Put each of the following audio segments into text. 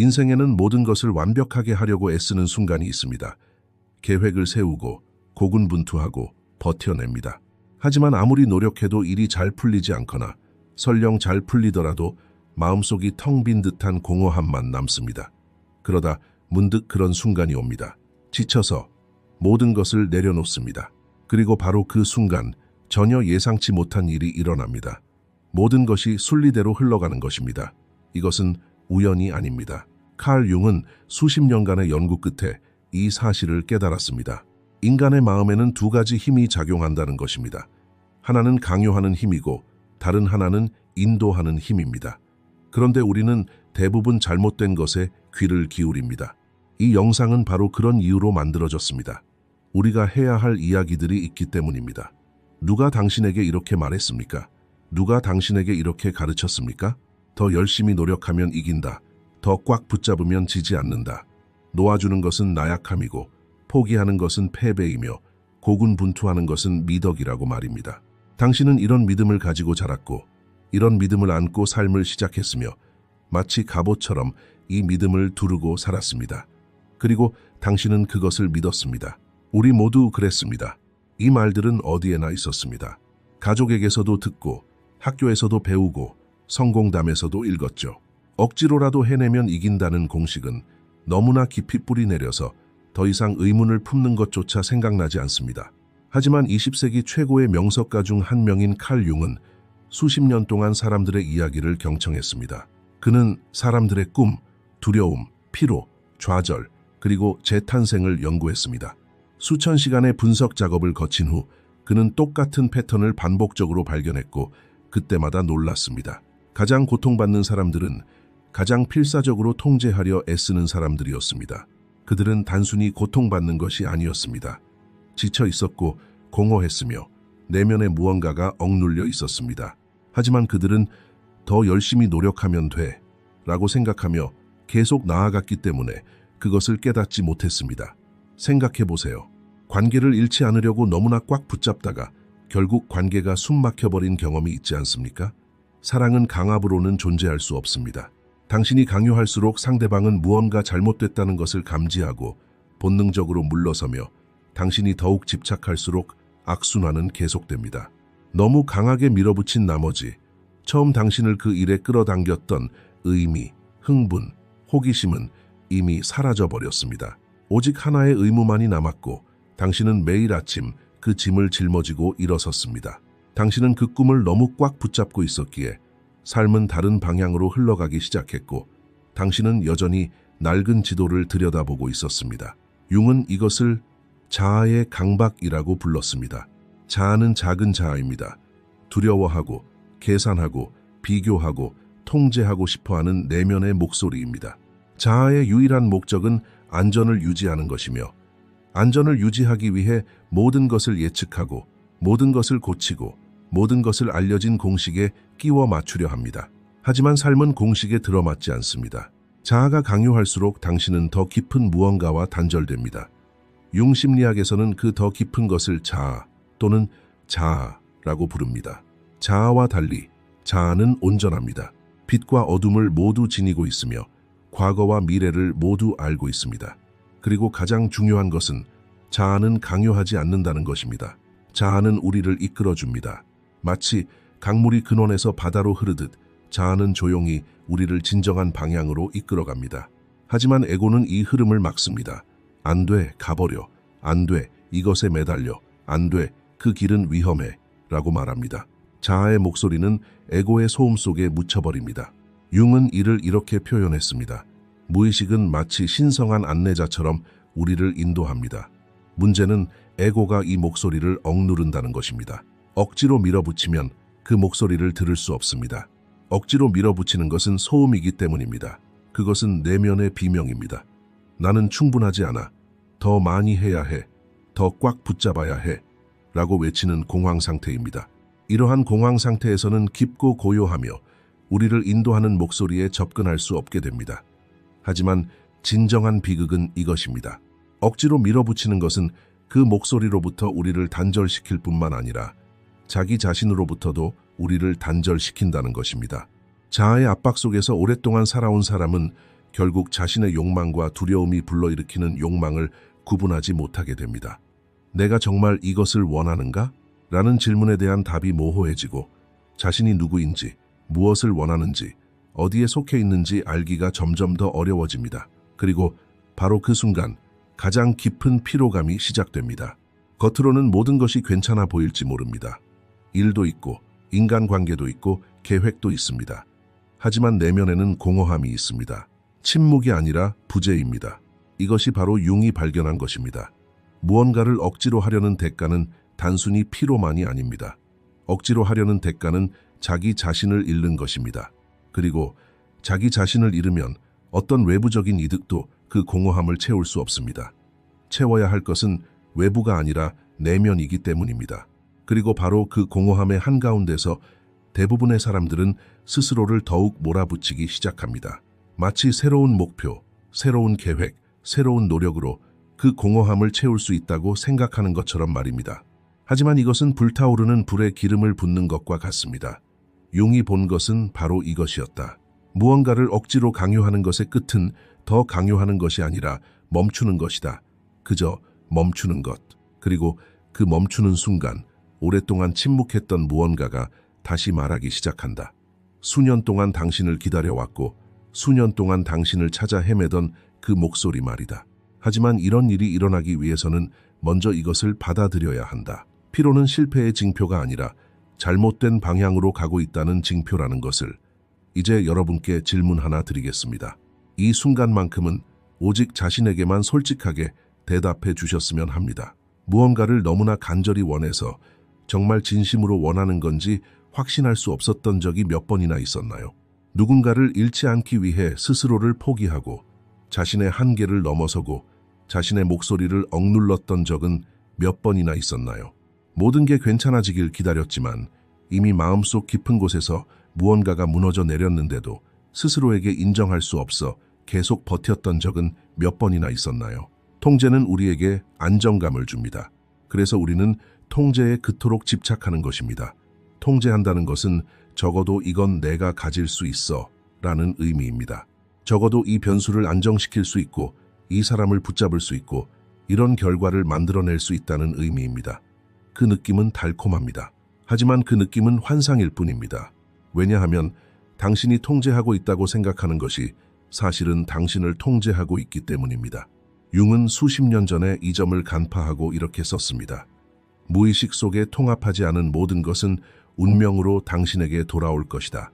인생에는 모든 것을 완벽하게 하려고 애쓰는 순간이 있습니다. 계획을 세우고 고군분투하고 버텨냅니다. 하지만 아무리 노력해도 일이 잘 풀리지 않거나 설령 잘 풀리더라도 마음속이 텅 빈 듯한 공허함만 남습니다. 그러다 문득 그런 순간이 옵니다. 지쳐서 모든 것을 내려놓습니다. 그리고 바로 그 순간 전혀 예상치 못한 일이 일어납니다. 모든 것이 순리대로 흘러가는 것입니다. 이것은 우연이 아닙니다. 칼 융은 수십 년간의 연구 끝에 이 사실을 깨달았습니다. 인간의 마음에는 두 가지 힘이 작용한다는 것입니다. 하나는 강요하는 힘이고 다른 하나는 인도하는 힘입니다. 그런데 우리는 대부분 잘못된 것에 귀를 기울입니다. 이 영상은 바로 그런 이유로 만들어졌습니다. 우리가 해야 할 이야기들이 있기 때문입니다. 누가 당신에게 이렇게 말했습니까? 누가 당신에게 이렇게 가르쳤습니까? 더 열심히 노력하면 이긴다. 더 꽉 붙잡으면 지지 않는다. 놓아주는 것은 나약함이고 포기하는 것은 패배이며 고군분투하는 것은 미덕이라고 말입니다. 당신은 이런 믿음을 가지고 자랐고 이런 믿음을 안고 삶을 시작했으며 마치 갑옷처럼 이 믿음을 두르고 살았습니다. 그리고 당신은 그것을 믿었습니다. 우리 모두 그랬습니다. 이 말들은 어디에나 있었습니다. 가족에게서도 듣고 학교에서도 배우고 성공담에서도 읽었죠. 억지로라도 해내면 이긴다는 공식은 너무나 깊이 뿌리 내려서 더 이상 의문을 품는 것조차 생각나지 않습니다. 하지만 20세기 최고의 명석가 중 한 명인 칼 융은 수십 년 동안 사람들의 이야기를 경청했습니다. 그는 사람들의 꿈, 두려움, 피로, 좌절, 그리고 재탄생을 연구했습니다. 수천 시간의 분석 작업을 거친 후 그는 똑같은 패턴을 반복적으로 발견했고 그때마다 놀랐습니다. 가장 고통받는 사람들은 가장 필사적으로 통제하려 애쓰는 사람들이었습니다. 그들은 단순히 고통받는 것이 아니었습니다. 지쳐 있었고 공허했으며 내면에 무언가가 억눌려 있었습니다. 하지만 그들은 더 열심히 노력하면 돼 라고 생각하며 계속 나아갔기 때문에 그것을 깨닫지 못했습니다. 생각해보세요. 관계를 잃지 않으려고 너무나 꽉 붙잡다가 결국 관계가 숨막혀버린 경험이 있지 않습니까? 사랑은 강압으로는 존재할 수 없습니다. 당신이 강요할수록 상대방은 무언가 잘못됐다는 것을 감지하고 본능적으로 물러서며 당신이 더욱 집착할수록 악순환은 계속됩니다. 너무 강하게 밀어붙인 나머지 처음 당신을 그 일에 끌어당겼던 의미, 흥분, 호기심은 이미 사라져버렸습니다. 오직 하나의 의무만이 남았고 당신은 매일 아침 그 짐을 짊어지고 일어섰습니다. 당신은 그 꿈을 너무 꽉 붙잡고 있었기에 삶은 다른 방향으로 흘러가기 시작했고 당신은 여전히 낡은 지도를 들여다보고 있었습니다. 융은 이것을 자아의 강박이라고 불렀습니다. 자아는 작은 자아입니다. 두려워하고 계산하고 비교하고 통제하고 싶어하는 내면의 목소리입니다. 자아의 유일한 목적은 안전을 유지하는 것이며 안전을 유지하기 위해 모든 것을 예측하고 모든 것을 고치고 모든 것을 알려진 공식에 끼워 맞추려 합니다. 하지만 삶은 공식에 들어맞지 않습니다. 자아가 강요할수록 당신은 더 깊은 무언가와 단절됩니다. 융 심리학에서는 그 더 깊은 것을 자아 또는 자아라고 부릅니다. 자아와 달리 자아는 온전합니다. 빛과 어둠을 모두 지니고 있으며 과거와 미래를 모두 알고 있습니다. 그리고 가장 중요한 것은 자아는 강요하지 않는다는 것입니다. 자아는 우리를 이끌어줍니다. 마치 강물이 근원에서 바다로 흐르듯 자아는 조용히 우리를 진정한 방향으로 이끌어갑니다. 하지만 에고는 이 흐름을 막습니다. 안 돼, 가버려. 안 돼, 이것에 매달려. 안 돼, 그 길은 위험해. 라고 말합니다. 자아의 목소리는 에고의 소음 속에 묻혀버립니다. 융은 이를 이렇게 표현했습니다. 무의식은 마치 신성한 안내자처럼 우리를 인도합니다. 문제는 에고가 이 목소리를 억누른다는 것입니다. 억지로 밀어붙이면 그 목소리를 들을 수 없습니다. 억지로 밀어붙이는 것은 소음이기 때문입니다. 그것은 내면의 비명입니다. 나는 충분하지 않아. 더 많이 해야 해. 더 꽉 붙잡아야 해. 라고 외치는 공황 상태입니다. 이러한 공황 상태에서는 깊고 고요하며 우리를 인도하는 목소리에 접근할 수 없게 됩니다. 하지만 진정한 비극은 이것입니다. 억지로 밀어붙이는 것은 그 목소리로부터 우리를 단절시킬 뿐만 아니라 자기 자신으로부터도 우리를 단절시킨다는 것입니다. 자아의 압박 속에서 오랫동안 살아온 사람은 결국 자신의 욕망과 두려움이 불러일으키는 욕망을 구분하지 못하게 됩니다. 내가 정말 이것을 원하는가? 라는 질문에 대한 답이 모호해지고 자신이 누구인지, 무엇을 원하는지, 어디에 속해 있는지 알기가 점점 더 어려워집니다. 그리고 바로 그 순간 가장 깊은 피로감이 시작됩니다. 겉으로는 모든 것이 괜찮아 보일지 모릅니다. 일도 있고 인간관계도 있고 계획도 있습니다. 하지만 내면에는 공허함이 있습니다. 침묵이 아니라 부재입니다. 이것이 바로 융이 발견한 것입니다. 무언가를 억지로 하려는 대가는 단순히 피로만이 아닙니다. 억지로 하려는 대가는 자기 자신을 잃는 것입니다. 그리고 자기 자신을 잃으면 어떤 외부적인 이득도 그 공허함을 채울 수 없습니다. 채워야 할 것은 외부가 아니라 내면이기 때문입니다. 그리고 바로 그 공허함의 한가운데서 대부분의 사람들은 스스로를 더욱 몰아붙이기 시작합니다. 마치 새로운 목표, 새로운 계획, 새로운 노력으로 그 공허함을 채울 수 있다고 생각하는 것처럼 말입니다. 하지만 이것은 불타오르는 불에 기름을 붓는 것과 같습니다. 융이 본 것은 바로 이것이었다. 무언가를 억지로 강요하는 것의 끝은 더 강요하는 것이 아니라 멈추는 것이다. 그저 멈추는 것. 그리고 그 멈추는 순간 오랫동안 침묵했던 무언가가 다시 말하기 시작한다. 수년 동안 당신을 기다려왔고 수년 동안 당신을 찾아 헤매던 그 목소리 말이다. 하지만 이런 일이 일어나기 위해서는 먼저 이것을 받아들여야 한다. 피로는 실패의 징표가 아니라 잘못된 방향으로 가고 있다는 징표라는 것을 이제 여러분께 질문 하나 드리겠습니다. 이 순간만큼은 오직 자신에게만 솔직하게 대답해 주셨으면 합니다. 무언가를 너무나 간절히 원해서 정말 진심으로 원하는 건지 확신할 수 없었던 적이 몇 번이나 있었나요? 누군가를 잃지 않기 위해 스스로를 포기하고 자신의 한계를 넘어서고 자신의 목소리를 억눌렀던 적은 몇 번이나 있었나요? 모든 게 괜찮아지길 기다렸지만 이미 마음속 깊은 곳에서 무언가가 무너져 내렸는데도 스스로에게 인정할 수 없어 계속 버텼던 적은 몇 번이나 있었나요? 통제는 우리에게 안정감을 줍니다. 그래서 우리는 통제에 그토록 집착하는 것입니다. 통제한다는 것은 적어도 이건 내가 가질 수 있어 라는 의미입니다. 적어도 이 변수를 안정시킬 수 있고 이 사람을 붙잡을 수 있고 이런 결과를 만들어낼 수 있다는 의미입니다. 그 느낌은 달콤합니다. 하지만 그 느낌은 환상일 뿐입니다. 왜냐하면 당신이 통제하고 있다고 생각하는 것이 사실은 당신을 통제하고 있기 때문입니다. 융은 수십 년 전에 이 점을 간파하고 이렇게 썼습니다. 무의식 속에 통합하지 않은 모든 것은 운명으로 당신에게 돌아올 것이다.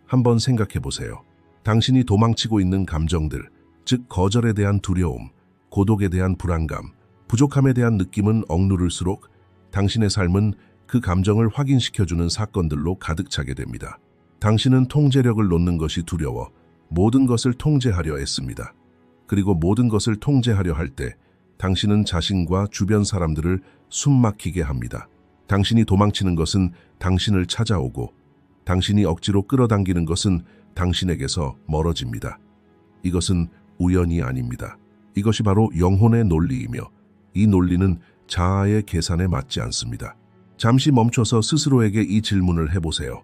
한번 생각해 보세요. 당신이 도망치고 있는 감정들, 즉 거절에 대한 두려움, 고독에 대한 불안감, 부족함에 대한 느낌은 억누를수록 당신의 삶은 그 감정을 확인시켜주는 사건들로 가득 차게 됩니다. 당신은 통제력을 놓는 것이 두려워 모든 것을 통제하려 했습니다. 그리고 모든 것을 통제하려 할 때 당신은 자신과 주변 사람들을 숨막히게 합니다. 당신이 도망치는 것은 당신을 찾아오고 당신이 억지로 끌어당기는 것은 당신에게서 멀어집니다. 이것은 우연이 아닙니다. 이것이 바로 영혼의 논리이며 이 논리는 자아의 계산에 맞지 않습니다. 잠시 멈춰서 스스로에게 이 질문을 해보세요.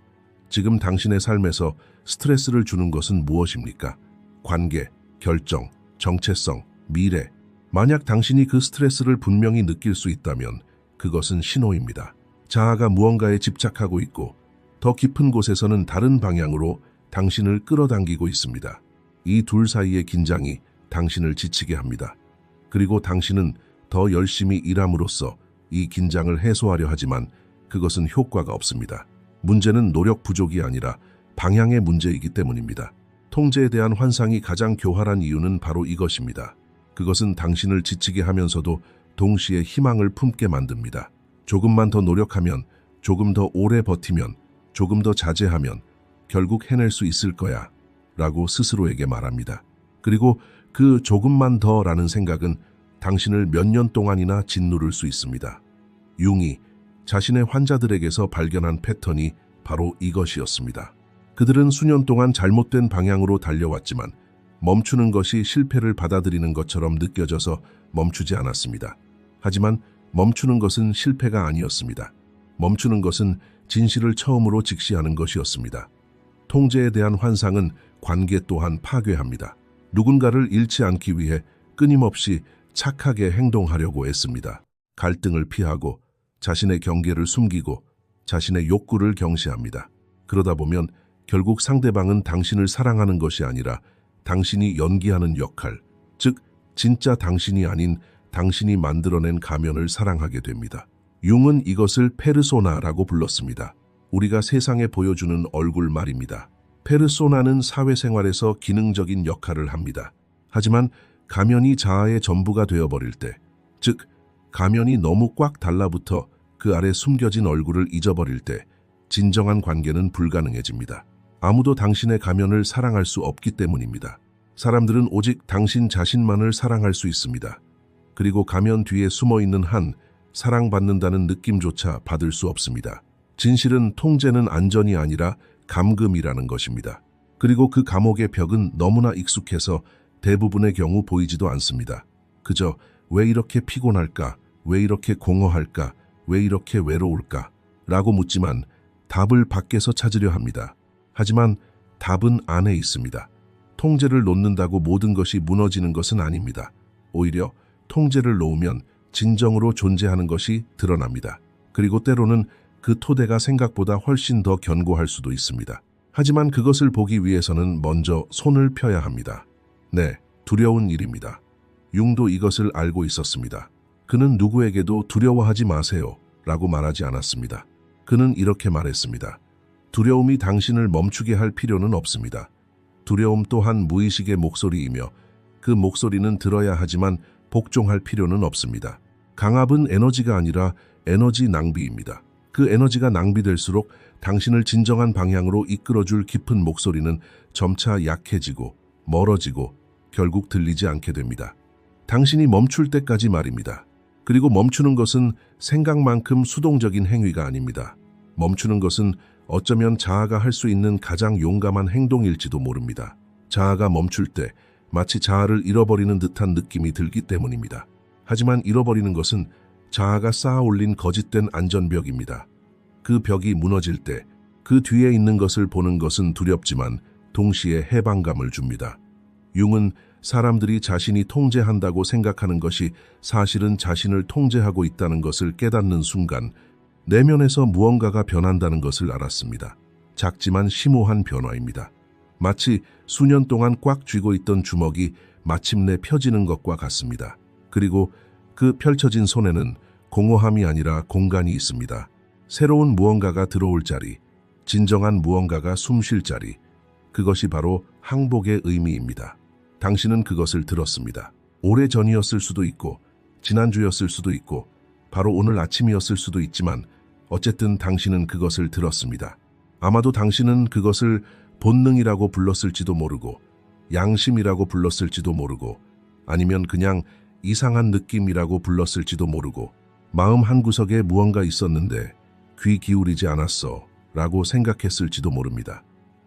지금 당신의 삶에서 스트레스를 주는 것은 무엇입니까? 관계, 결정, 정체성, 미래. 만약 당신이 그 스트레스를 분명히 느낄 수 있다면 그것은 신호입니다. 자아가 무언가에 집착하고 있고 더 깊은 곳에서는 다른 방향으로 당신을 끌어당기고 있습니다. 이 둘 사이의 긴장이 당신을 지치게 합니다. 그리고 당신은 더 열심히 일함으로써 이 긴장을 해소하려 하지만 그것은 효과가 없습니다. 문제는 노력 부족이 아니라 방향의 문제이기 때문입니다. 통제에 대한 환상이 가장 교활한 이유는 바로 이것입니다. 그것은 당신을 지치게 하면서도 동시에 희망을 품게 만듭니다. 조금만 더 노력하면, 조금 더 오래 버티면, 조금 더 자제하면 결국 해낼 수 있을 거야 라고 스스로에게 말합니다. 그리고 그 조금만 더라는 생각은 당신을 몇 년 동안이나 짓누를 수 있습니다. 융이 자신의 환자들에게서 발견한 패턴이 바로 이것이었습니다. 그들은 수년 동안 잘못된 방향으로 달려왔지만 멈추는 것이 실패를 받아들이는 것처럼 느껴져서 멈추지 않았습니다. 하지만 멈추는 것은 실패가 아니었습니다. 멈추는 것은 진실을 처음으로 직시하는 것이었습니다. 통제에 대한 환상은 관계 또한 파괴합니다. 누군가를 잃지 않기 위해 끊임없이 착하게 행동하려고 애씁니다. 갈등을 피하고 자신의 경계를 숨기고 자신의 욕구를 경시합니다. 그러다 보면 결국 상대방은 당신을 사랑하는 것이 아니라 당신이 연기하는 역할, 즉 진짜 당신이 아닌 당신이 만들어낸 가면을 사랑하게 됩니다. 융은 이것을 페르소나라고 불렀습니다. 우리가 세상에 보여주는 얼굴 말입니다. 페르소나는 사회생활에서 기능적인 역할을 합니다. 하지만 가면이 자아의 전부가 되어버릴 때, 즉 가면이 너무 꽉 달라붙어 그 아래 숨겨진 얼굴을 잊어버릴 때 진정한 관계는 불가능해집니다. 아무도 당신의 가면을 사랑할 수 없기 때문입니다. 사람들은 오직 당신 자신만을 사랑할 수 있습니다. 그리고 가면 뒤에 숨어있는 한 사랑받는다는 느낌조차 받을 수 없습니다. 진실은 통제는 안전이 아니라 감금이라는 것입니다. 그리고 그 감옥의 벽은 너무나 익숙해서 대부분의 경우 보이지도 않습니다. 그저 왜 이렇게 피곤할까? 왜 이렇게 공허할까? 왜 이렇게 외로울까? 라고 묻지만 답을 밖에서 찾으려 합니다. 하지만 답은 안에 있습니다. 통제를 놓는다고 모든 것이 무너지는 것은 아닙니다. 오히려 통제를 놓으면 진정으로 존재하는 것이 드러납니다. 그리고 때로는 그 토대가 생각보다 훨씬 더 견고할 수도 있습니다. 하지만 그것을 보기 위해서는 먼저 손을 펴야 합니다. 네, 두려운 일입니다. 융도 이것을 알고 있었습니다. 그는 누구에게도 두려워하지 마세요 라고 말하지 않았습니다. 그는 이렇게 말했습니다. 두려움이 당신을 멈추게 할 필요는 없습니다. 두려움 또한 무의식의 목소리이며 그 목소리는 들어야 하지만 복종할 필요는 없습니다. 강압은 에너지가 아니라 에너지 낭비입니다. 그 에너지가 낭비될수록 당신을 진정한 방향으로 이끌어줄 깊은 목소리는 점차 약해지고 멀어지고 결국 들리지 않게 됩니다. 당신이 멈출 때까지 말입니다. 그리고 멈추는 것은 생각만큼 수동적인 행위가 아닙니다. 멈추는 것은 어쩌면 자아가 할 수 있는 가장 용감한 행동일지도 모릅니다. 자아가 멈출 때 마치 자아를 잃어버리는 듯한 느낌이 들기 때문입니다. 하지만 잃어버리는 것은 자아가 쌓아 올린 거짓된 안전벽입니다. 그 벽이 무너질 때 그 뒤에 있는 것을 보는 것은 두렵지만 동시에 해방감을 줍니다. 융은 사람들이 자신이 통제한다고 생각하는 것이 사실은 자신을 통제하고 있다는 것을 깨닫는 순간 내면에서 무언가가 변한다는 것을 알았습니다. 작지만 심오한 변화입니다. 마치 수년 동안 꽉 쥐고 있던 주먹이 마침내 펴지는 것과 같습니다. 그리고 그 펼쳐진 손에는 공허함이 아니라 공간이 있습니다. 새로운 무언가가 들어올 자리, 진정한 무언가가 숨쉴 자리, 그것이 바로 항복의 의미입니다. 당신은 그것을 들었습니다. 오래전이었을 수도 있고 지난주였을 수도 있고 바로 오늘 아침이었을 수도 있지만 어쨌든 당신은 그것을 들었습니다. 아마도 당신은 그것을 본능이라고 불렀을지도 모르고 양심이라고 불렀을지도 모르고 아니면 그냥 이상한 느낌이라고 불렀을지도 모르고 마음 한구석에 무언가 있었는데 귀 기울이지 않았어 라고 생각했을지도 모릅니다.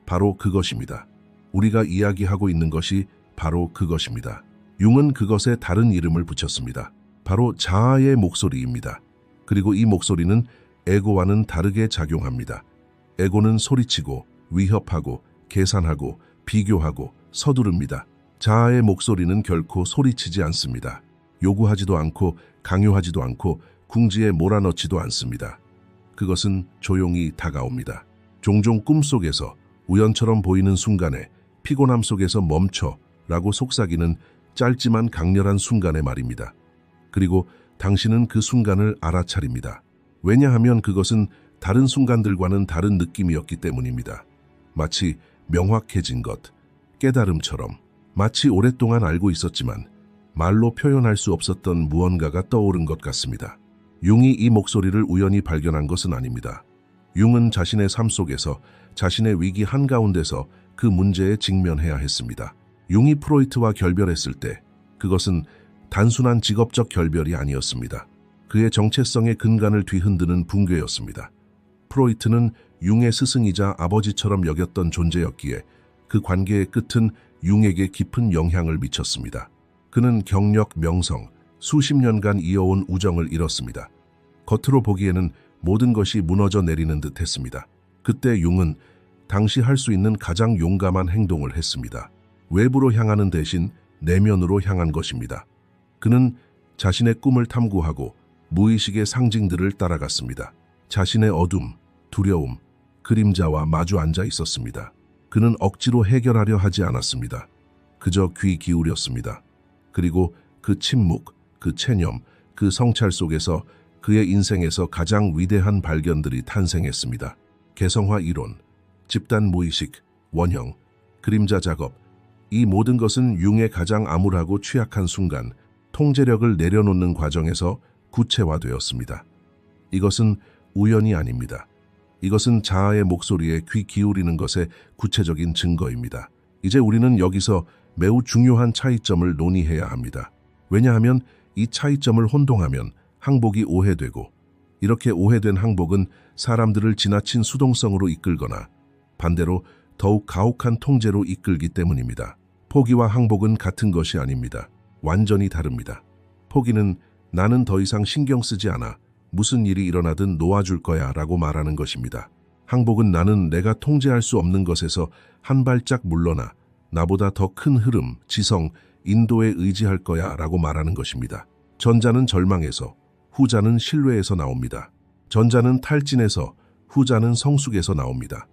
바로 그것입니다. 우리가 이야기하고 있는 것이 바로 그것입니다. 융은 그것에 다른 이름을 붙였습니다. 바로 자아의 목소리입니다. 그리고 이 목소리는 에고와는 다르게 작용합니다. 에고는 소리치고 위협하고 계산하고 비교하고 서두릅니다. 자아의 목소리는 결코 소리치지 않습니다. 요구하지도 않고 강요하지도 않고 궁지에 몰아넣지도 않습니다. 그것은 조용히 다가옵니다. 종종 꿈속에서 우연처럼 보이는 순간에 피곤함 속에서 멈춰 라고 속삭이는 짧지만 강렬한 순간의 말입니다. 그리고 당신은 그 순간을 알아차립니다. 왜냐하면 그것은 다른 순간들과는 다른 느낌이었기 때문입니다. 마치 명확해진 것, 깨달음처럼 마치 오랫동안 알고 있었지만 말로 표현할 수 없었던 무언가가 떠오른 것 같습니다. 융이 이 목소리를 우연히 발견한 것은 아닙니다. 융은 자신의 삶 속에서 자신의 위기 한가운데서 그 문제에 직면해야 했습니다. 융이 프로이트와 결별했을 때 그것은 단순한 직업적 결별이 아니었습니다. 그의 정체성의 근간을 뒤흔드는 붕괴였습니다. 프로이트는 융의 스승이자 아버지처럼 여겼던 존재였기에 그 관계의 끝은 융에게 깊은 영향을 미쳤습니다. 그는 경력, 명성, 수십 년간 이어온 우정을 잃었습니다. 겉으로 보기에는 모든 것이 무너져 내리는 듯 했습니다. 그때 융은 당시 할 수 있는 가장 용감한 행동을 했습니다. 외부로 향하는 대신 내면으로 향한 것입니다. 그는 자신의 꿈을 탐구하고 무의식의 상징들을 따라갔습니다. 자신의 어둠, 두려움, 그림자와 마주 앉아 있었습니다. 그는 억지로 해결하려 하지 않았습니다. 그저 귀 기울였습니다. 그리고 그 침묵, 그 체념, 그 성찰 속에서 그의 인생에서 가장 위대한 발견들이 탄생했습니다. 개성화 이론, 집단 무의식, 원형, 그림자 작업, 이 모든 것은 융의 가장 암울하고 취약한 순간, 통제력을 내려놓는 과정에서 구체화되었습니다. 이것은 우연이 아닙니다. 이것은 자아의 목소리에 귀 기울이는 것의 구체적인 증거입니다. 이제 우리는 여기서 매우 중요한 차이점을 논의해야 합니다. 왜냐하면 이 차이점을 혼동하면 항복이 오해되고, 이렇게 오해된 항복은 사람들을 지나친 수동성으로 이끌거나 반대로 더욱 가혹한 통제로 이끌기 때문입니다. 포기와 항복은 같은 것이 아닙니다. 완전히 다릅니다. 포기는 나는 더 이상 신경 쓰지 않아. 무슨 일이 일어나든 놓아줄 거야 라고 말하는 것입니다. 항복은 나는 내가 통제할 수 없는 것에서 한 발짝 물러나 나보다 더 큰 흐름, 지성, 인도에 의지할 거야 라고 말하는 것입니다. 전자는 절망에서, 후자는 신뢰에서 나옵니다. 전자는 탈진에서, 후자는 성숙에서 나옵니다.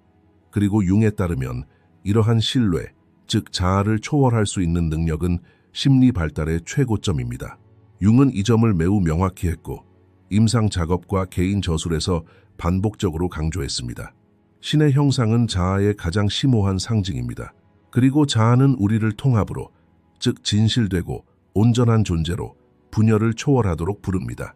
그리고 융에 따르면 이러한 신뢰, 즉 자아를 초월할 수 있는 능력은 심리 발달의 최고점입니다. 융은 이 점을 매우 명확히 했고 임상 작업과 개인 저술에서 반복적으로 강조했습니다. 신의 형상은 자아의 가장 심오한 상징입니다. 그리고 자아는 우리를 통합으로, 즉 진실되고 온전한 존재로 분열을 초월하도록 부릅니다.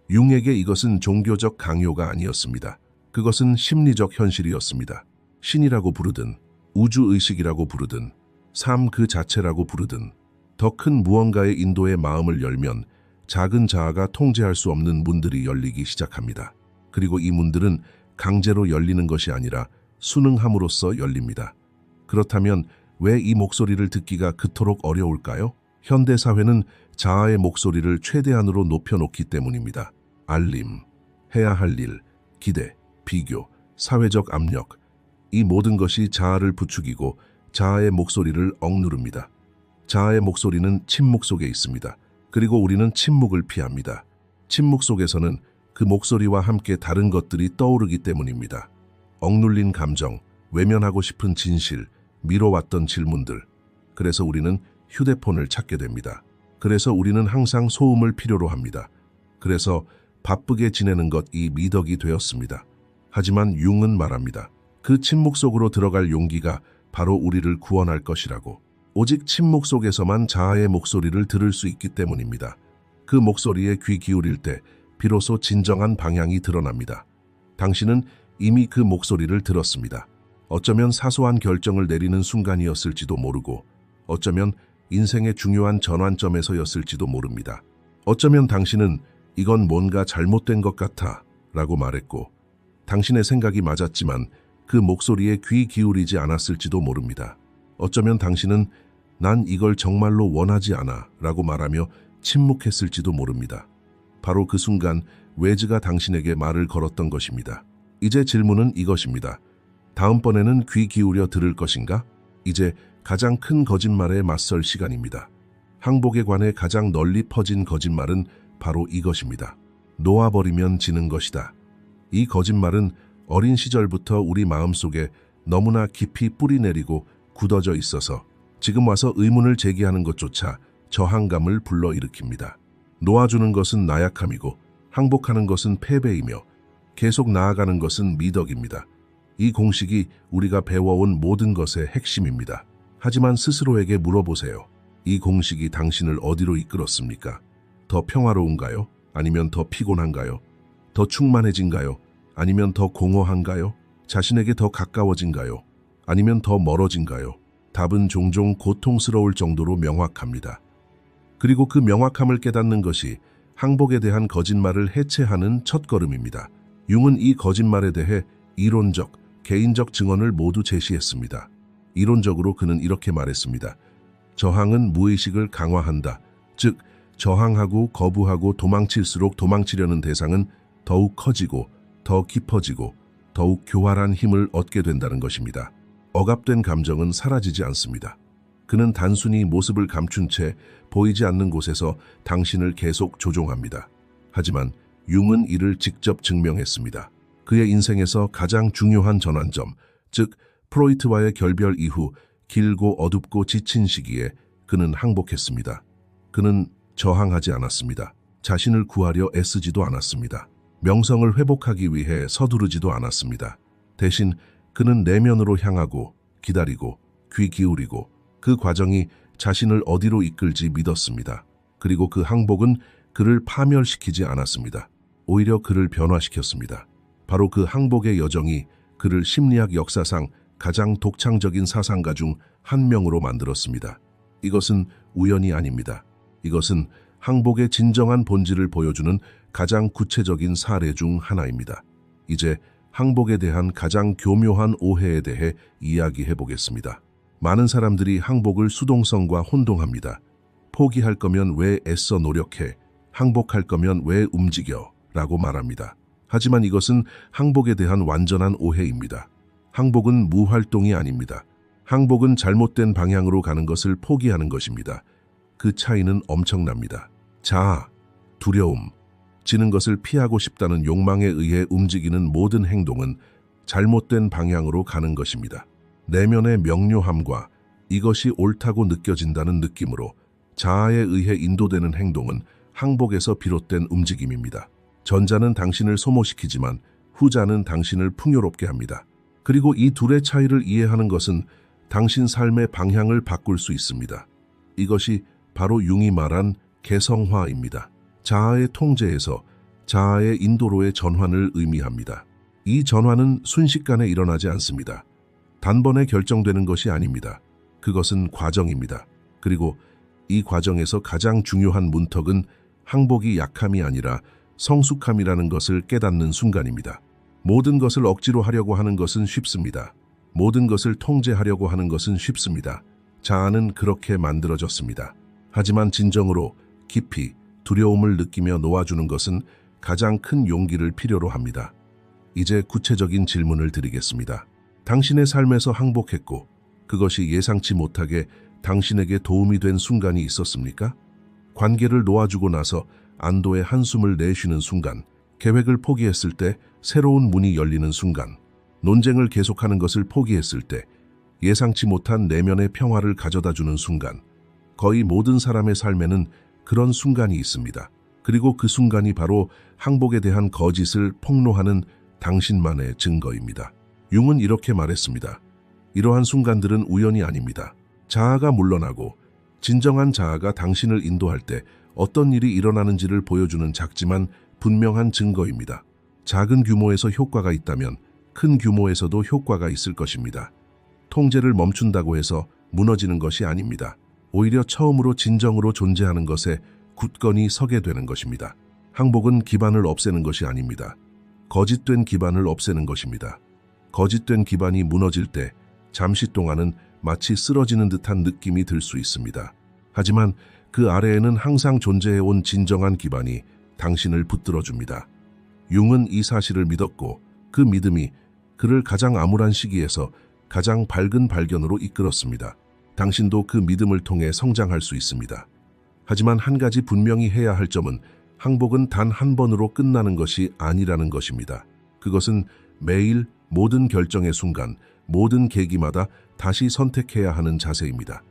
융에게 이것은 종교적 강요가 아니었습니다. 그것은 심리적 현실이었습니다. 신이라고 부르든, 우주의식이라고 부르든, 삶 그 자체라고 부르든, 더 큰 무언가의 인도에 마음을 열면 작은 자아가 통제할 수 없는 문들이 열리기 시작합니다. 그리고 이 문들은 강제로 열리는 것이 아니라 순응함으로써 열립니다. 그렇다면 왜 이 목소리를 듣기가 그토록 어려울까요? 현대 사회는 자아의 목소리를 최대한으로 높여놓기 때문입니다. 알림, 해야 할 일, 기대, 비교, 사회적 압력, 이 모든 것이 자아를 부추기고 자아의 목소리를 억누릅니다. 자아의 목소리는 침묵 속에 있습니다. 그리고 우리는 침묵을 피합니다. 침묵 속에서는 그 목소리와 함께 다른 것들이 떠오르기 때문입니다. 억눌린 감정, 외면하고 싶은 진실, 미뤄왔던 질문들. 그래서 우리는 휴대폰을 찾게 됩니다. 그래서 우리는 항상 소음을 필요로 합니다. 그래서 바쁘게 지내는 것이 미덕이 되었습니다. 하지만 융은 말합니다. 그 침묵 속으로 들어갈 용기가 바로 우리를 구원할 것이라고. 오직 침묵 속에서만 자아의 목소리를 들을 수 있기 때문입니다. 그 목소리에 귀 기울일 때 비로소 진정한 방향이 드러납니다. 당신은 이미 그 목소리를 들었습니다. 어쩌면 사소한 결정을 내리는 순간이었을지도 모르고, 어쩌면 인생의 중요한 전환점에서였을지도 모릅니다. 어쩌면 당신은 이건 뭔가 잘못된 것 같아 라고 말했고, 당신의 생각이 맞았지만 그 목소리에 귀 기울이지 않았을지도 모릅니다. 어쩌면 당신은 난 이걸 정말로 원하지 않아 라고 말하며 침묵했을지도 모릅니다. 바로 그 순간 외즈가 당신에게 말을 걸었던 것입니다. 이제 질문은 이것입니다. 다음번에는 귀 기울여 들을 것인가? 이제 가장 큰 거짓말에 맞설 시간입니다. 항복에 관해 가장 널리 퍼진 거짓말은 바로 이것입니다. 놓아버리면 지는 것이다. 이 거짓말은 어린 시절부터 우리 마음속에 너무나 깊이 뿌리내리고 굳어져 있어서 지금 와서 의문을 제기하는 것조차 저항감을 불러일으킵니다. 놓아주는 것은 나약함이고 항복하는 것은 패배이며 계속 나아가는 것은 미덕입니다. 이 공식이 우리가 배워온 모든 것의 핵심입니다. 하지만 스스로에게 물어보세요. 이 공식이 당신을 어디로 이끌었습니까? 더 평화로운가요? 아니면 더 피곤한가요? 더 충만해진가요? 아니면 더 공허한가요? 자신에게 더 가까워진가요? 아니면 더 멀어진가요? 답은 종종 고통스러울 정도로 명확합니다. 그리고 그 명확함을 깨닫는 것이 항복에 대한 거짓말을 해체하는 첫걸음입니다. 융은 이 거짓말에 대해 이론적, 개인적 증언을 모두 제시했습니다. 이론적으로 그는 이렇게 말했습니다. 저항은 무의식을 강화한다. 즉, 저항하고 거부하고 도망칠수록 도망치려는 대상은 더욱 커지고 더 깊어지고 더욱 교활한 힘을 얻게 된다는 것입니다. 억압된 감정은 사라지지 않습니다. 그는 단순히 모습을 감춘 채 보이지 않는 곳에서 당신을 계속 조종합니다. 하지만 융은 이를 직접 증명했습니다. 그의 인생에서 가장 중요한 전환점, 즉 프로이트와의 결별 이후 길고 어둡고 지친 시기에 그는 항복했습니다. 그는 저항하지 않았습니다. 자신을 구하려 애쓰지도 않았습니다. 명성을 회복하기 위해 서두르지도 않았습니다. 대신 그는 내면으로 향하고 기다리고 귀 기울이고 그 과정이 자신을 어디로 이끌지 믿었습니다. 그리고 그 항복은 그를 파멸시키지 않았습니다. 오히려 그를 변화시켰습니다. 바로 그 항복의 여정이 그를 심리학 역사상 가장 독창적인 사상가 중 한 명으로 만들었습니다. 이것은 우연이 아닙니다. 이것은 항복의 진정한 본질을 보여주는 가장 구체적인 사례 중 하나입니다. 이제 항복에 대한 가장 교묘한 오해에 대해 이야기해 보겠습니다. 많은 사람들이 항복을 수동성과 혼동합니다. 포기할 거면 왜 애써 노력해? 항복할 거면 왜 움직여? 라고 말합니다. 하지만 이것은 항복에 대한 완전한 오해입니다. 항복은 무활동이 아닙니다. 항복은 잘못된 방향으로 가는 것을 포기하는 것입니다. 그 차이는 엄청납니다. 자아, 두려움, 지는 것을 피하고 싶다는 욕망에 의해 움직이는 모든 행동은 잘못된 방향으로 가는 것입니다. 내면의 명료함과 이것이 옳다고 느껴진다는 느낌으로 자아에 의해 인도되는 행동은 항복에서 비롯된 움직임입니다. 전자는 당신을 소모시키지만 후자는 당신을 풍요롭게 합니다. 그리고 이 둘의 차이를 이해하는 것은 당신 삶의 방향을 바꿀 수 있습니다. 이것이 바로 융이 말한 개성화입니다. 자아의 통제에서 자아의 인도로의 전환을 의미합니다. 이 전환은 순식간에 일어나지 않습니다. 단번에 결정되는 것이 아닙니다. 그것은 과정입니다. 그리고 이 과정에서 가장 중요한 문턱은 항복이 약함이 아니라 성숙함이라는 것을 깨닫는 순간입니다. 모든 것을 억지로 하려고 하는 것은 쉽습니다. 모든 것을 통제하려고 하는 것은 쉽습니다. 자아는 그렇게 만들어졌습니다. 하지만 진정으로 깊이 두려움을 느끼며 놓아주는 것은 가장 큰 용기를 필요로 합니다. 이제 구체적인 질문을 드리겠습니다. 당신의 삶에서 항복했고 그것이 예상치 못하게 당신에게 도움이 된 순간이 있었습니까? 관계를 놓아주고 나서 안도의 한숨을 내쉬는 순간, 계획을 포기했을 때 새로운 문이 열리는 순간, 논쟁을 계속하는 것을 포기했을 때 예상치 못한 내면의 평화를 가져다주는 순간, 거의 모든 사람의 삶에는 그런 순간이 있습니다. 그리고 그 순간이 바로 항복에 대한 거짓을 폭로하는 당신만의 증거입니다. 융은 이렇게 말했습니다. 이러한 순간들은 우연이 아닙니다. 자아가 물러나고 진정한 자아가 당신을 인도할 때 어떤 일이 일어나는지를 보여주는 작지만 분명한 증거입니다. 작은 규모에서 효과가 있다면 큰 규모에서도 효과가 있을 것입니다. 통제를 멈춘다고 해서 무너지는 것이 아닙니다. 오히려 처음으로 진정으로 존재하는 것에 굳건히 서게 되는 것입니다. 항복은 기반을 없애는 것이 아닙니다. 거짓된 기반을 없애는 것입니다. 거짓된 기반이 무너질 때 잠시 동안은 마치 쓰러지는 듯한 느낌이 들 수 있습니다. 하지만 그 아래에는 항상 존재해온 진정한 기반이 당신을 붙들어줍니다. 융은 이 사실을 믿었고 그 믿음이 그를 가장 암울한 시기에서 가장 밝은 발견으로 이끌었습니다. 당신도 그 믿음을 통해 성장할 수 있습니다. 하지만 한 가지 분명히 해야 할 점은 항복은 단 한 번으로 끝나는 것이 아니라는 것입니다. 그것은 매일 모든 결정의 순간, 모든 계기마다 다시 선택해야 하는 자세입니다.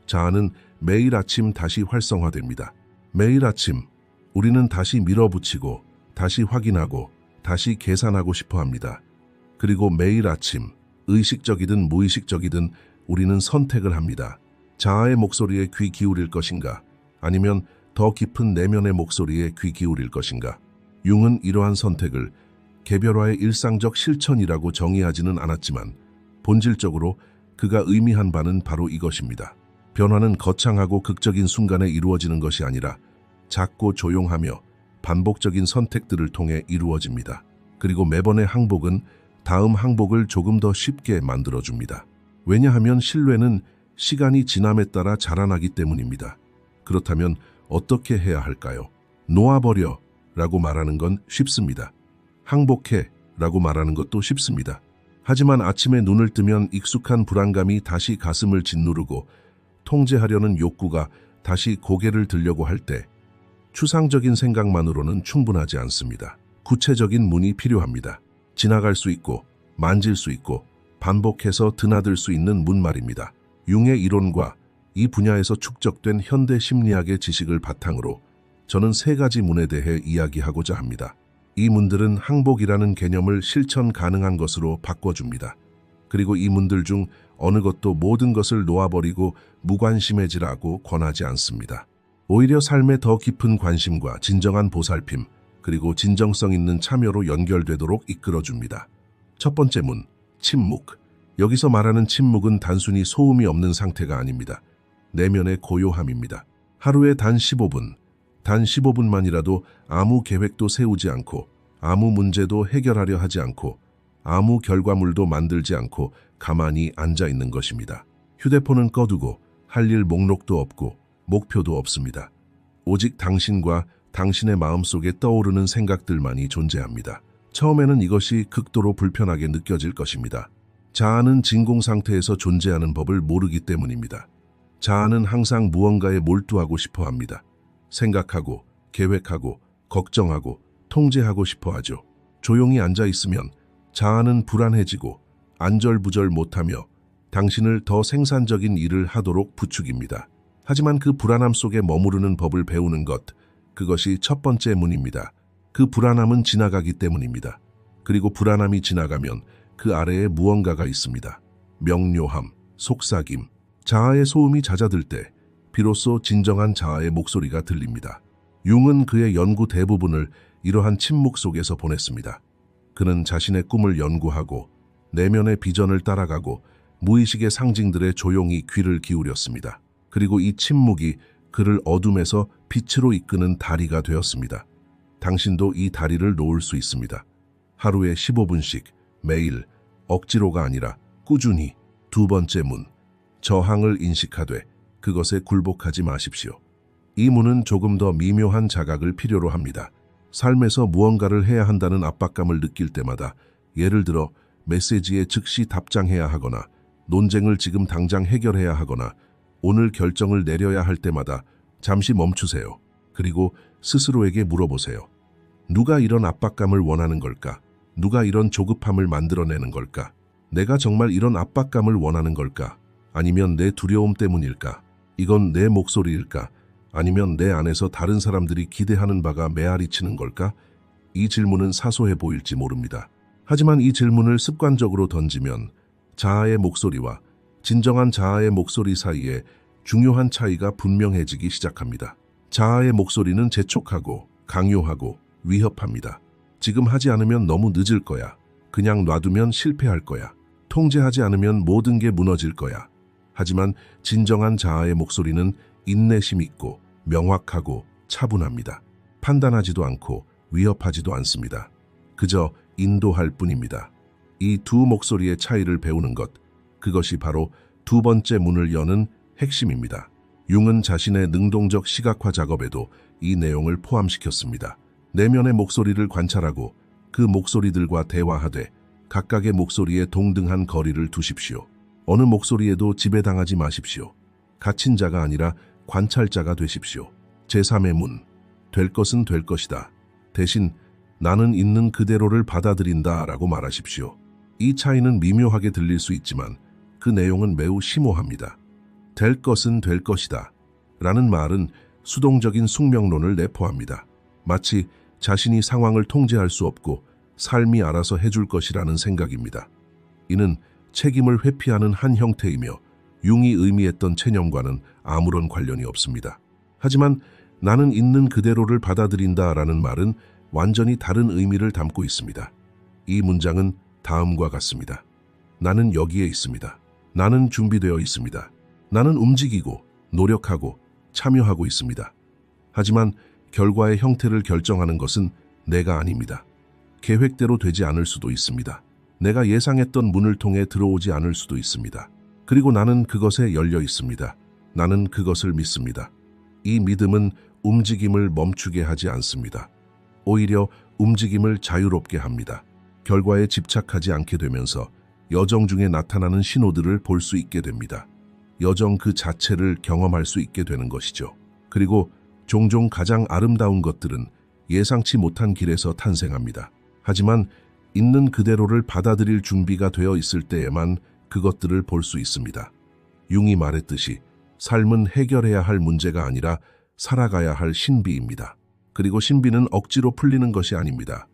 자아는 매일 아침 다시 활성화됩니다. 매일 아침 우리는 다시 밀어붙이고 다시 확인하고 다시 계산하고 싶어 합니다. 그리고 매일 아침 의식적이든 무의식적이든 우리는 선택을 합니다. 자아의 목소리에 귀 기울일 것인가? 아니면 더 깊은 내면의 목소리에 귀 기울일 것인가? 융은 이러한 선택을 개별화의 일상적 실천이라고 정의하지는 않았지만 본질적으로 그가 의미한 바는 바로 이것입니다. 변화는 거창하고 극적인 순간에 이루어지는 것이 아니라 작고 조용하며 반복적인 선택들을 통해 이루어집니다. 그리고 매번의 항복은 다음 항복을 조금 더 쉽게 만들어줍니다. 왜냐하면 신뢰는 시간이 지남에 따라 자라나기 때문입니다. 그렇다면 어떻게 해야 할까요? 놓아버려 라고 말하는 건 쉽습니다. 항복해 라고 말하는 것도 쉽습니다. 하지만 아침에 눈을 뜨면 익숙한 불안감이 다시 가슴을 짓누르고 통제하려는 욕구가 다시 고개를 들려고 할 때 추상적인 생각만으로는 충분하지 않습니다. 구체적인 문이 필요합니다. 지나갈 수 있고 만질 수 있고 반복해서 드나들 수 있는 문 말입니다. 융의 이론과 이 분야에서 축적된 현대 심리학의 지식을 바탕으로 저는 세 가지 문에 대해 이야기하고자 합니다. 이 문들은 항복이라는 개념을 실천 가능한 것으로 바꿔줍니다. 그리고 이 문들 중 어느 것도 모든 것을 놓아버리고 무관심해지라고 권하지 않습니다. 오히려 삶에 더 깊은 관심과 진정한 보살핌, 그리고 진정성 있는 참여로 연결되도록 이끌어줍니다. 첫 번째 문, 침묵. 여기서 말하는 침묵은 단순히 소음이 없는 상태가 아닙니다. 내면의 고요함입니다. 하루에 단 15분, 단 15분만이라도 아무 계획도 세우지 않고, 아무 문제도 해결하려 하지 않고, 아무 결과물도 만들지 않고 가만히 앉아 있는 것입니다. 휴대폰은 꺼두고 할 일 목록도 없고 목표도 없습니다. 오직 당신과 당신의 마음속에 떠오르는 생각들만이 존재합니다. 처음에는 이것이 극도로 불편하게 느껴질 것입니다. 자아는 진공 상태에서 존재하는 법을 모르기 때문입니다. 자아는 항상 무언가에 몰두하고 싶어 합니다. 생각하고, 계획하고, 걱정하고, 통제하고 싶어 하죠. 조용히 앉아 있으면 자아는 불안해지고 안절부절 못하며 당신을 더 생산적인 일을 하도록 부추깁니다. 하지만 그 불안함 속에 머무르는 법을 배우는 것, 그것이 첫 번째 문입니다. 그 불안함은 지나가기 때문입니다. 그리고 불안함이 지나가면 그 아래에 무언가가 있습니다. 명료함, 속삭임, 자아의 소음이 잦아들 때 비로소 진정한 자아의 목소리가 들립니다. 융은 그의 연구 대부분을 이러한 침묵 속에서 보냈습니다. 그는 자신의 꿈을 연구하고 내면의 비전을 따라가고 무의식의 상징들에 조용히 귀를 기울였습니다. 그리고 이 침묵이 그를 어둠에서 빛으로 이끄는 다리가 되었습니다. 당신도 이 다리를 놓을 수 있습니다. 하루에 15분씩 매일 억지로가 아니라 꾸준히. 두 번째 문, 저항을 인식하되 그것에 굴복하지 마십시오. 이 문은 조금 더 미묘한 자각을 필요로 합니다. 삶에서 무언가를 해야 한다는 압박감을 느낄 때마다, 예를 들어 메시지에 즉시 답장해야 하거나 논쟁을 지금 당장 해결해야 하거나 오늘 결정을 내려야 할 때마다 잠시 멈추세요. 그리고 스스로에게 물어보세요. 누가 이런 압박감을 원하는 걸까? 누가 이런 조급함을 만들어내는 걸까? 내가 정말 이런 압박감을 원하는 걸까? 아니면 내 두려움 때문일까? 이건 내 목소리일까? 아니면 내 안에서 다른 사람들이 기대하는 바가 메아리치는 걸까? 이 질문은 사소해 보일지 모릅니다. 하지만 이 질문을 습관적으로 던지면 자아의 목소리와 진정한 자아의 목소리 사이에 중요한 차이가 분명해지기 시작합니다. 자아의 목소리는 재촉하고 강요하고 위협합니다. 지금 하지 않으면 너무 늦을 거야. 그냥 놔두면 실패할 거야. 통제하지 않으면 모든 게 무너질 거야. 하지만 진정한 자아의 목소리는 인내심 있고 명확하고 차분합니다. 판단하지도 않고 위협하지도 않습니다. 그저 인도할 뿐입니다. 이 두 목소리의 차이를 배우는 것, 그것이 바로 두 번째 문을 여는 핵심입니다. 융은 자신의 능동적 시각화 작업에도 이 내용을 포함시켰습니다. 내면의 목소리를 관찰하고 그 목소리들과 대화하되 각각의 목소리에 동등한 거리를 두십시오. 어느 목소리에도 지배당하지 마십시오. 갇힌 자가 아니라 관찰자가 되십시오. 제3의 문, 될 것은 될 것이다. 대신 나는 있는 그대로를 받아들인다 라고 말하십시오. 이 차이는 미묘하게 들릴 수 있지만 그 내용은 매우 심오합니다. 될 것은 될 것이다 라는 말은 수동적인 숙명론을 내포합니다. 마치 자신이 상황을 통제할 수 없고 삶이 알아서 해줄 것이라는 생각입니다. 이는 책임을 회피하는 한 형태이며 융이 의미했던 체념과는 아무런 관련이 없습니다. 하지만 나는 있는 그대로를 받아들인다 라는 말은 완전히 다른 의미를 담고 있습니다. 이 문장은 다음과 같습니다. 나는 여기에 있습니다. 나는 준비되어 있습니다. 나는 움직이고 노력하고 참여하고 있습니다. 하지만 결과의 형태를 결정하는 것은 내가 아닙니다. 계획대로 되지 않을 수도 있습니다. 내가 예상했던 문을 통해 들어오지 않을 수도 있습니다. 그리고 나는 그것에 열려 있습니다. 나는 그것을 믿습니다. 이 믿음은 움직임을 멈추게 하지 않습니다. 오히려 움직임을 자유롭게 합니다. 결과에 집착하지 않게 되면서 여정 중에 나타나는 신호들을 볼 수 있게 됩니다. 여정 그 자체를 경험할 수 있게 되는 것이죠. 그리고 종종 가장 아름다운 것들은 예상치 못한 길에서 탄생합니다. 하지만 있는 그대로를 받아들일 준비가 되어 있을 때에만 그것들을 볼 수 있습니다. 융이 말했듯이 삶은 해결해야 할 문제가 아니라 살아가야 할 신비입니다. 그리고 신비는 억지로 풀리는 것이 아닙니다.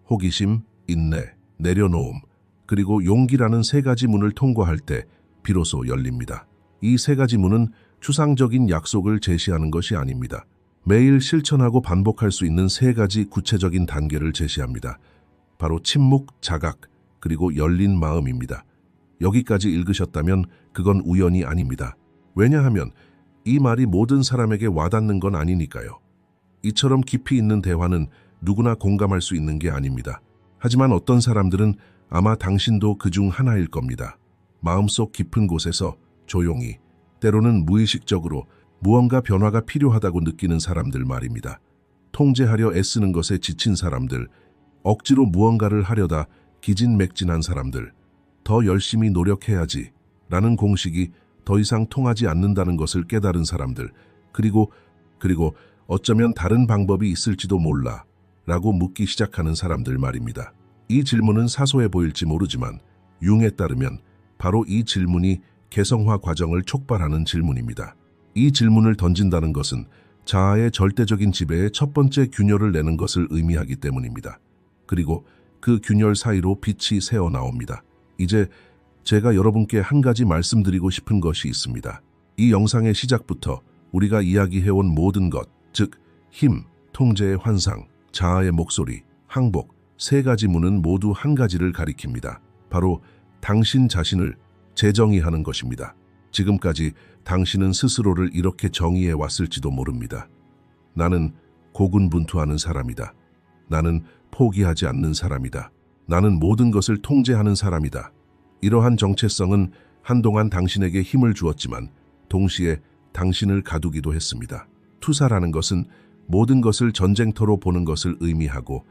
호기심, 인내, 내려놓음, 그리고 용기라는 세 가지 문을 통과할 때 비로소 열립니다. 이 세 가지 문은 추상적인 약속을 제시하는 것이 아닙니다. 매일 실천하고 반복할 수 있는 세 가지 구체적인 단계를 제시합니다. 바로 침묵, 자각, 그리고 열린 마음입니다. 여기까지 읽으셨다면 그건 우연이 아닙니다. 왜냐하면 이 말이 모든 사람에게 와닿는 건 아니니까요. 이처럼 깊이 있는 대화는 누구나 공감할 수 있는 게 아닙니다. 하지만 어떤 사람들은 아마 당신도 그중 하나일 겁니다. 마음속 깊은 곳에서 조용히, 때로는 무의식적으로 무언가 변화가 필요하다고 느끼는 사람들 말입니다. 통제하려 애쓰는 것에 지친 사람들, 억지로 무언가를 하려다 기진맥진한 사람들, 더 열심히 노력해야지 라는 공식이 더 이상 통하지 않는다는 것을 깨달은 사람들, 그리고 어쩌면 다른 방법이 있을지도 몰라 라고 묻기 시작하는 사람들 말입니다. 이 질문은 사소해 보일지 모르지만 융에 따르면 바로 이 질문이 개성화 과정을 촉발하는 질문입니다. 이 질문을 던진다는 것은 자아의 절대적인 지배의 첫 번째 균열을 내는 것을 의미하기 때문입니다. 그리고 그 균열 사이로 빛이 새어나옵니다. 이제 제가 여러분께 한 가지 말씀드리고 싶은 것이 있습니다. 이 영상의 시작부터 우리가 이야기해온 모든 것, 즉 힘, 통제의 환상, 자아의 목소리, 항복, 세 가지 문은 모두 한 가지를 가리킵니다. 바로 당신 자신을 재정의하는 것입니다. 지금까지 당신은 스스로를 이렇게 정의해 왔을지도 모릅니다. 나는 고군분투하는 사람이다. 나는 포기하지 않는 사람이다. 나는 모든 것을 통제하는 사람이다. 이러한 정체성은 한동안 당신에게 힘을 주었지만 동시에 당신을 가두기도 했습니다. 투사라는 것은 모든 것을 전쟁터로 보는 것을 의미하고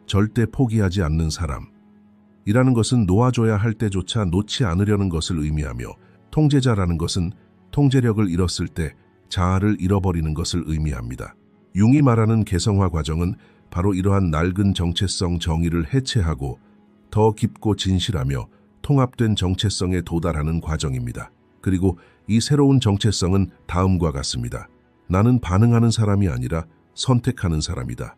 절대 포기하지 않는 사람이라는 것은 놓아줘야 할 때조차 놓지 않으려는 것을 의미하며, 통제자라는 것은 통제력을 잃었을 때 자아를 잃어버리는 것을 의미합니다. 융이 말하는 개성화 과정은 바로 이러한 낡은 정체성 정의를 해체하고 더 깊고 진실하며 통합된 정체성에 도달하는 과정입니다. 그리고 이 새로운 정체성은 다음과 같습니다. 나는 반응하는 사람이 아니라 선택하는 사람이다.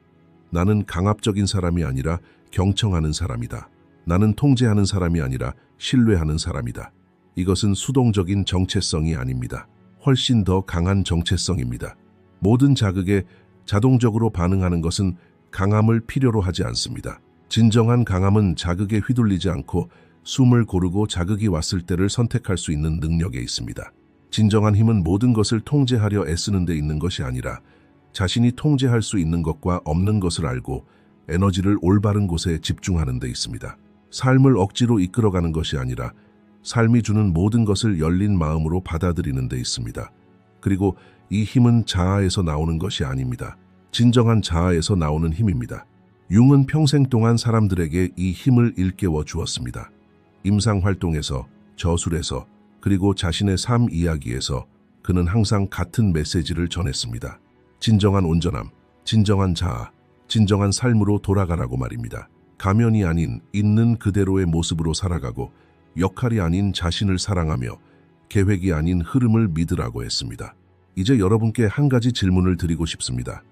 나는 강압적인 사람이 아니라 경청하는 사람이다. 나는 통제하는 사람이 아니라 신뢰하는 사람이다. 이것은 수동적인 정체성이 아닙니다. 훨씬 더 강한 정체성입니다. 모든 자극에 자동적으로 반응하는 것은 강함을 필요로 하지 않습니다. 진정한 강함은 자극에 휘둘리지 않고 숨을 고르고 자극이 왔을 때를 선택할 수 있는 능력에 있습니다. 진정한 힘은 모든 것을 통제하려 애쓰는 데 있는 것이 아니라 자신이 통제할 수 있는 것과 없는 것을 알고 에너지를 올바른 곳에 집중하는 데 있습니다. 삶을 억지로 이끌어가는 것이 아니라 삶이 주는 모든 것을 열린 마음으로 받아들이는 데 있습니다. 그리고 이 힘은 자아에서 나오는 것이 아닙니다. 진정한 자아에서 나오는 힘입니다. 융은 평생 동안 사람들에게 이 힘을 일깨워 주었습니다. 임상활동에서, 저술에서, 그리고 자신의 삶 이야기에서 그는 항상 같은 메시지를 전했습니다. 진정한 온전함, 진정한 자아, 진정한 삶으로 돌아가라고 말입니다. 가면이 아닌 있는 그대로의 모습으로 살아가고 역할이 아닌 자신을 사랑하며 계획이 아닌 흐름을 믿으라고 했습니다. 이제 여러분께 한 가지 질문을 드리고 싶습니다.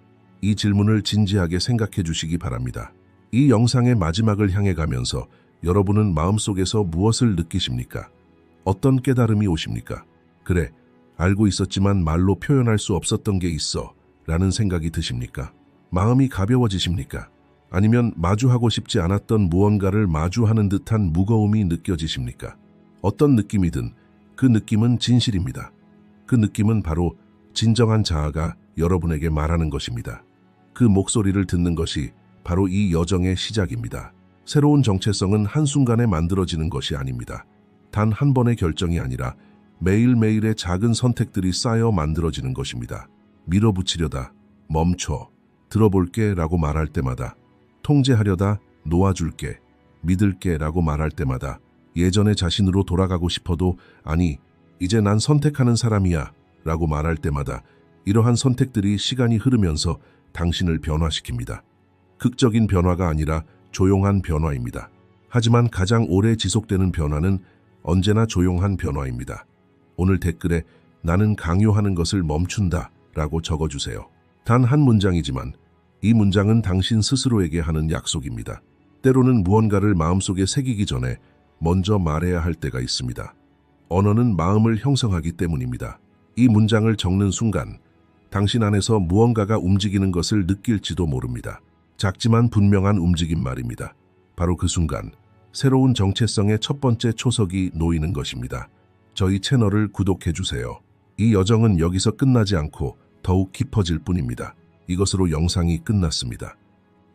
이 질문을 진지하게 생각해 주시기 바랍니다. 이 영상의 마지막을 향해 가면서 여러분은 마음속에서 무엇을 느끼십니까? 어떤 깨달음이 오십니까? 그래, 알고 있었지만 말로 표현할 수 없었던 게 있어 라는 생각이 드십니까? 마음이 가벼워지십니까? 아니면 마주하고 싶지 않았던 무언가를 마주하는 듯한 무거움이 느껴지십니까? 어떤 느낌이든 그 느낌은 진실입니다. 그 느낌은 바로 진정한 자아가 여러분에게 말하는 것입니다. 그 목소리를 듣는 것이 바로 이 여정의 시작입니다. 새로운 정체성은 한순간에 만들어지는 것이 아닙니다. 단 한 번의 결정이 아니라 매일매일의 작은 선택들이 쌓여 만들어지는 것입니다. 밀어붙이려다 멈춰, 들어볼게 라고 말할 때마다, 통제하려다 놓아줄게, 믿을게 라고 말할 때마다 예전의 자신으로 돌아가고 싶어도 아니, 이제 난 선택하는 사람이야 라고 말할 때마다 이러한 선택들이 시간이 흐르면서 당신을 변화시킵니다. 극적인 변화가 아니라 조용한 변화입니다. 하지만 가장 오래 지속되는 변화는 언제나 조용한 변화입니다. 오늘 댓글에 나는 강요하는 것을 멈춘다 라고 적어주세요. 단 한 문장이지만 이 문장은 당신 스스로에게 하는 약속입니다. 때로는 무언가를 마음속에 새기기 전에 먼저 말해야 할 때가 있습니다. 언어는 마음을 형성하기 때문입니다. 이 문장을 적는 순간 당신 안에서 무언가가 움직이는 것을 느낄지도 모릅니다. 작지만 분명한 움직임 말입니다. 바로 그 순간 새로운 정체성의 첫 번째 초석이 놓이는 것입니다. 저희 채널을 구독해주세요. 이 여정은 여기서 끝나지 않고 더욱 깊어질 뿐입니다. 이것으로 영상이 끝났습니다.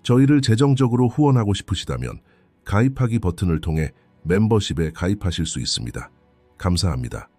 저희를 재정적으로 후원하고 싶으시다면 가입하기 버튼을 통해 멤버십에 가입하실 수 있습니다. 감사합니다.